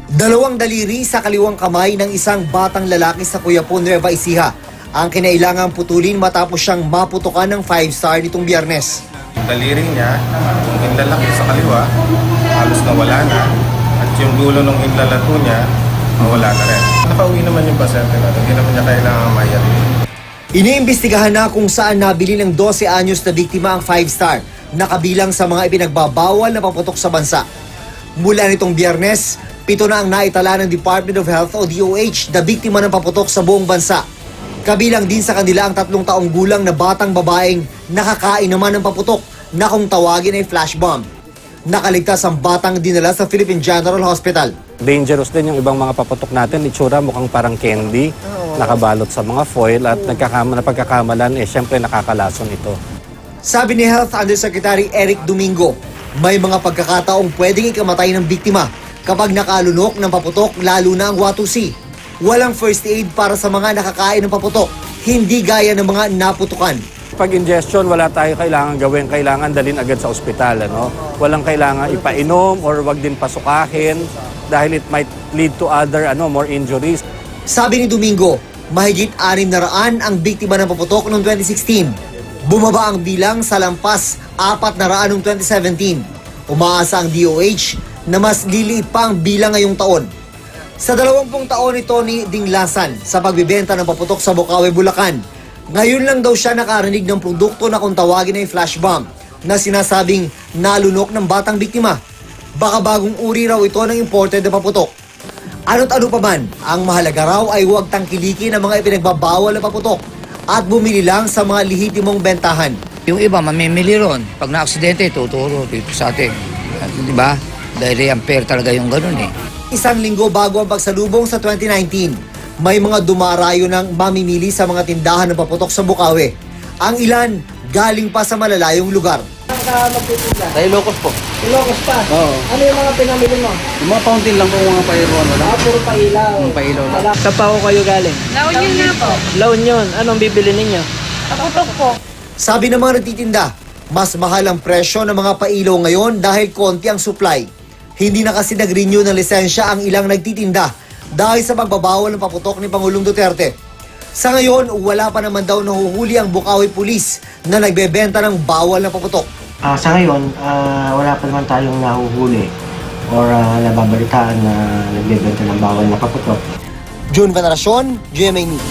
Dalawang daliri sa kaliwang kamay ng isang batang lalaki sa Quiapo, Nueva Ecija ang kinailangang putulin matapos siyang maputukan ng 5-star nitong Biyernes. Daliri niya, yung hinlalaki sa kaliwa, halos nawala na. At yung dulo ng hinlalato niya, nawala na rin. Nakauwi naman yung pasyente na, hindi naman niya kailangan mayat. Iniimbestigahan na kung saan nabili ng 12 anyos na biktima ang 5-star na kabilang sa mga ipinagbabawal na paputok sa bansa. Mula nitong Biyernes, 7 na ang naitala ng Department of Health o DOH na biktima ng paputok sa buong bansa. Kabilang din sa kanila ang 3 taong gulang na batang babaeng nakakain naman ng paputok na kung tawagin ay flash bomb. Nakaligtas ang batang dinala sa Philippine General Hospital. Dangerous din yung ibang mga paputok natin. Itsura mukhang parang candy, nakabalot sa mga foil at napagkakamalan, syempre nakakalason ito. Sabi ni Health Undersecretary Eric Domingo, may mga pagkakataong pwedeng ikamatay ng biktima kapag nakalunok ng paputok, lalo na ang watusi. Walang first aid para sa mga nakakain ng paputok, hindi gaya ng mga naputukan. Pag ingestion, wala tayo kailangan gawin. Kailangan dalhin agad sa ospital. Walang kailangan ipainom or wag din pasukahin dahil it might lead to other more injuries. Sabi ni Domingo, mahigit 600 ang biktima ng paputok noong 2016. Bumaba ang bilang sa lampas 400 noong 2017. Umaasa ang DOH na mas liliit pa ang bilang ngayong taon. Sa 20 taon ito ni Dinglasan sa pagbibenta ng paputok sa Bocaue, Bulacan, ngayon lang daw siya nakarinig ng produkto na kung tawagin ay flash bomb na sinasabing nalunok ng batang biktima. Baka bagong uri raw ito ng imported na paputok. Ano't ano pa man, ang mahalaga raw ay huwag tangkilikin ang mga ipinagbabawal na paputok at bumili lang sa mga lehitimong bentahan. Yung iba mamimili ron. Pag na-aksidente, tuturo dito sa atin. Di ba? Dahil unfair talaga yung ganun eh. 1 linggo bago ang pagsalubong sa 2019, may mga dumarayo ng mamimili sa mga tindahan ng paputok sa Bocaue. Ang ilan, galing pa sa malalayong lugar. Sa Ilocos po. Ilocos pa? Oo. Ano yung mga pinamili mo? Yung mga fountain lang po, mga pairuan. Puro pailaw. Pailaw lang. Sa pa kayo galing? La Union na po. La Union. Anong bibili ninyo? Paputok po. Sabi ng mga nagtitinda, mas mahal ang presyo ng mga pailaw ngayon dahil konti ang supply. Hindi na kasi nag-renew ng lisensya ang ilang nagtitinda dahil sa pagbabawal ng paputok ni Pangulong Duterte. Sa ngayon, wala pa naman daw nahuhuli ang Bocaue Police na nagbebenta ng bawal na paputok. Sa ngayon, wala pa naman tayong nahuhuli or nababalitaan na nagbebenta ng bawal na paputok. June Veneracion, GMA News.